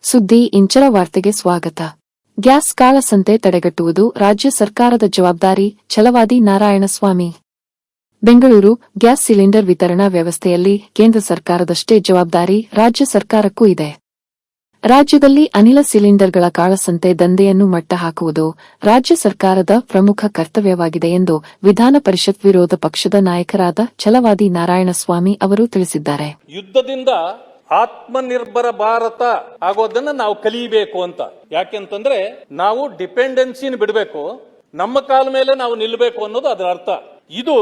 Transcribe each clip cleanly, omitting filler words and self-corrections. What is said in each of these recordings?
ಸುದ್ದಿ ಇಂಚರ ವಾರ್ತೆಗೆ ಸ್ವಾಗತ. ಗ್ಯಾಸ್ ಕಾಳಸಂತೆ ತಡೆಗಟ್ಟುವುದು ರಾಜ್ಯ ಸರ್ಕಾರದ ಜವಾಬ್ದಾರಿ. ಛಲವಾದಿ ನಾರಾಯಣಸ್ವಾಮಿ. ಬೆಂಗಳೂರು. ಗ್ಯಾಸ್ ಸಿಲಿಂಡರ್ ವಿತರಣಾ ವ್ಯವಸ್ಥೆಯಲ್ಲಿ ಕೇಂದ್ರ ಸರ್ಕಾರದಷ್ಟೇ ಜವಾಬ್ದಾರಿ ರಾಜ್ಯ ಸರ್ಕಾರಕ್ಕೂ ಇದೆ. ರಾಜ್ಯದಲ್ಲಿ ಅನಿಲ ಸಿಲಿಂಡರ್ಗಳ ಕಾಳಸಂತೆ ದಂಧೆಯನ್ನು ಮಟ್ಟ ಹಾಕುವುದು ರಾಜ್ಯ ಸರ್ಕಾರದ ಪ್ರಮುಖ ಕರ್ತವ್ಯವಾಗಿದೆ ಎಂದು ವಿಧಾನ ಪರಿಷತ್ ವಿರೋಧ ಪಕ್ಷದ ನಾಯಕರಾದ ಛಲವಾದಿ ನಾರಾಯಣಸ್ವಾಮಿ ಅವರು ತಿಳಿಸಿದ್ದಾರೆ. ಯುದ್ಧದಿಂದ ಆತ್ಮನಿರ್ಭರ ಭಾರತ ಆಗೋದನ್ನ ನಾವು ಕಲಿಯಬೇಕು ಅಂತ. ಯಾಕೆಂತಂದ್ರೆ ನಾವು ಡಿಪೆಂಡೆನ್ಸಿನ ಬಿಡಬೇಕು, ನಮ್ಮ ಕಾಲ ಮೇಲೆ ನಾವು ನಿಲ್ಲಬೇಕು ಅನ್ನೋದು ಅದರ ಅರ್ಥ. ಇದು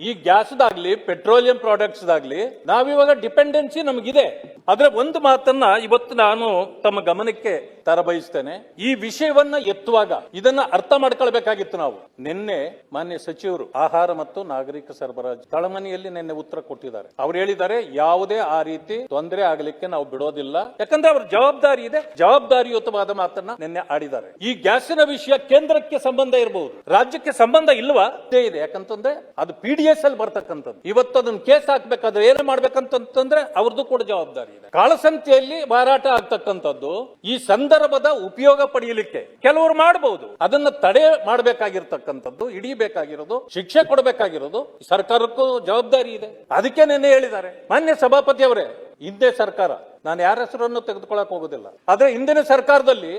ಈ ಗ್ಯಾಸ್ದಾಗ್ಲಿ ಪೆಟ್ರೋಲಿಯಂ ಪ್ರಾಡಕ್ಟ್ಸ್ ದಾಗ್ಲಿ ನಾವಿವಾಗ ಡಿಪೆಂಡೆನ್ಸಿ ನಮಗಿದೆ. ಆದ್ರೆ ಒಂದು ಮಾತನ್ನ ಇವತ್ತು ನಾನು ತಮ್ಮ ಗಮನಕ್ಕೆ ತರಬಯಸ್ತೇನೆ. ಈ ವಿಷಯವನ್ನ ಎತ್ತುವಾಗ ಇದನ್ನ ಅರ್ಥ ಮಾಡ್ಕೊಳ್ಬೇಕಾಗಿತ್ತು. ನಾವು ನಿನ್ನೆ ಮಾನ್ಯ ಸಚಿವರು ಆಹಾರ ಮತ್ತು ನಾಗರಿಕ ಸರಬರಾಜು ತಳಮನೆಯಲ್ಲಿ ನಿನ್ನೆ ಉತ್ತರ ಕೊಟ್ಟಿದ್ದಾರೆ. ಅವ್ರು ಹೇಳಿದ್ದಾರೆ ಯಾವುದೇ ಆ ರೀತಿ ತೊಂದರೆ ಆಗಲಿಕ್ಕೆ ನಾವು ಬಿಡೋದಿಲ್ಲ, ಯಾಕಂದ್ರೆ ಅವ್ರ ಜವಾಬ್ದಾರಿ ಇದೆ, ಜವಾಬ್ದಾರಿಯುತವಾದ ಮಾತನ್ನ ನಿನ್ನೆ ಆಡಿದ್ದಾರೆ. ಈ ಗ್ಯಾಸಿನ ವಿಷಯ ಕೇಂದ್ರಕ್ಕೆ ಸಂಬಂಧ ಇರಬಹುದು, ರಾಜ್ಯಕ್ಕೆ ಸಂಬಂಧ ಇಲ್ವಾ ಇದೆ. ಯಾಕಂತಂದ್ರೆ ಅದು PDS ಅಲ್ಲಿ ಬರ್ತಕ್ಕಂಥದ್ದು. ಇವತ್ತು ಅದನ್ನ ಕೇಸ್ ಹಾಕ್ಬೇಕಾದ್ರೆ ಏನು ಮಾಡ್ಬೇಕಂತಂದ್ರೆ ಅವ್ರದ್ದು ಕೂಡ ಜವಾಬ್ದಾರಿ ಇದೆ. ಕಾಳಸಂತೆಯಲ್ಲಿ ಮಾರಾಟ ಆಗ್ತಕ್ಕಂಥದ್ದು ಈ ಸಂದರ್ಭದ ಉಪಯೋಗ ಪಡೆಯಲಿಕ್ಕೆ ಕೆಲವರು ಮಾಡಬಹುದು. ಅದನ್ನ ತಡೆ ಮಾಡಬೇಕಾಗಿರ್ತಕ್ಕಂಥದ್ದು, ಹಿಡಿಬೇಕಾಗಿರೋದು, ಶಿಕ್ಷೆ ಕೊಡಬೇಕಾಗಿರೋದು ಸರ್ಕಾರಕ್ಕೂ ಜವಾಬ್ದಾರಿ ಇದೆ. ಅದಕ್ಕೆ ನೆನ್ನೆ ಹೇಳಿದ್ದಾರೆ ಮಾನ್ಯ ಸಭಾಪತಿ ಅವರೇ, ಹಿಂದೆ ಸರ್ಕಾರ, ನಾನು ಯಾರ ಹೆಸರನ್ನು ತೆಗೆದುಕೊಳ್ಳಕ್ ಹೋಗೋದಿಲ್ಲ, ಆದ್ರೆ ಹಿಂದಿನ ಸರ್ಕಾರದಲ್ಲಿ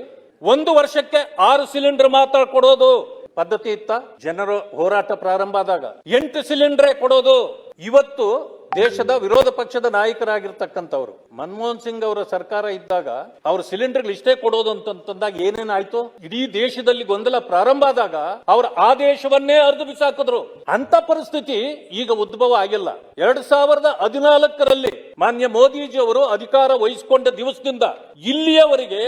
1 ವರ್ಷಕ್ಕೆ 6 ಸಿಲಿಂಡರ್ ಮಾತ್ರ ಕೊಡೋದು ಪದ್ಧತಿ ಇತ್ತ. ಜನರು ಹೋರಾಟ ಪ್ರಾರಂಭ ಆದಾಗ 8 ಸಿಲಿಂಡರ್ ಕೊಡೋದು. ಇವತ್ತು ದೇಶದ ವಿರೋಧ ಪಕ್ಷದ ನಾಯಕರಾಗಿರ್ತಕ್ಕಂಥವ್ರು ಮನಮೋಹನ್ ಸಿಂಗ್ ಅವರ ಸರ್ಕಾರ ಇದ್ದಾಗ ಅವ್ರ ಸಿಲಿಂಡರ್ ಇಷ್ಟೇ ಕೊಡೋದು ಅಂತಂದಾಗ ಏನೇನಾಯ್ತು? ಇಡೀ ದೇಶದಲ್ಲಿ ಗೊಂದಲ ಪ್ರಾರಂಭ ಆದಾಗ ಅವ್ರ ಆದೇಶವನ್ನೇ ಅರ್ಧ ಬಿಸಾಕಿದ್ರು. ಅಂತ ಪರಿಸ್ಥಿತಿ ಈಗ ಉದ್ಭವ ಆಗಿಲ್ಲ. 2014ರಲ್ಲಿ ಮಾನ್ಯ ಮೋದಿಜಿ ಅವರು ಅಧಿಕಾರ ವಹಿಸಿಕೊಂಡ ದಿವಸದಿಂದ ಇಲ್ಲಿಯವರೆಗೆ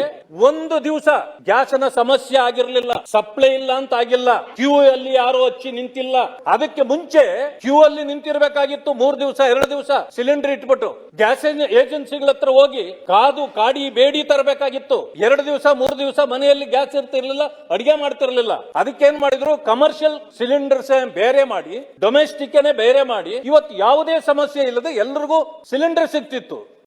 ಒಂದು ದಿವಸ ಗ್ಯಾಸ್ನ ಸಮಸ್ಯೆ ಆಗಿರಲಿಲ್ಲ, ಸಪ್ಲೈ ಇಲ್ಲ ಅಂತ ಆಗಿಲ್ಲ, ಕ್ಯೂ ಅಲ್ಲಿ ಯಾರು ಹಚ್ಚಿ ನಿಂತಿಲ್ಲ. ಅದಕ್ಕೆ ಮುಂಚೆ ಕ್ಯೂ ಅಲ್ಲಿ ನಿಂತಿರ್ಬೇಕಾಗಿತ್ತು 3 ದಿವಸ 2 ದಿವಸ ಸಿಲಿಂಡರ್ ಇಟ್ಬಿಟ್ಟು ಗ್ಯಾಸ್ ಏಜೆನ್ಸಿಗಳ ಹತ್ರ ಹೋಗಿ ಕಾಡಿ ಬೇಡಿ ತರಬೇಕಾಗಿತ್ತು. 2 ದಿವಸ 3 ದಿವಸ ಮನೆಯಲ್ಲಿ ಗ್ಯಾಸ್ ಇರ್ತಿರ್ಲಿಲ್ಲ, ಅಡಿಗೆ ಮಾಡ್ತಿರ್ಲಿಲ್ಲ. ಅದಕ್ಕೇನ್ ಮಾಡಿದ್ರು, ಕಮರ್ಷಿಯಲ್ ಸಿಲಿಂಡರ್ಸ್ ಬೇರೆ ಮಾಡಿ, ಡೊಮೆಸ್ಟಿಕ್ ಬೇರೆ ಮಾಡಿ, ಇವತ್ತು ಯಾವುದೇ ಸಮಸ್ಯೆ ಇಲ್ಲದೆ ಎಲ್ರಿಗೂ ಸಿಲಿಂಡರ್ ಸಿಗ್ತಿತ್ತು.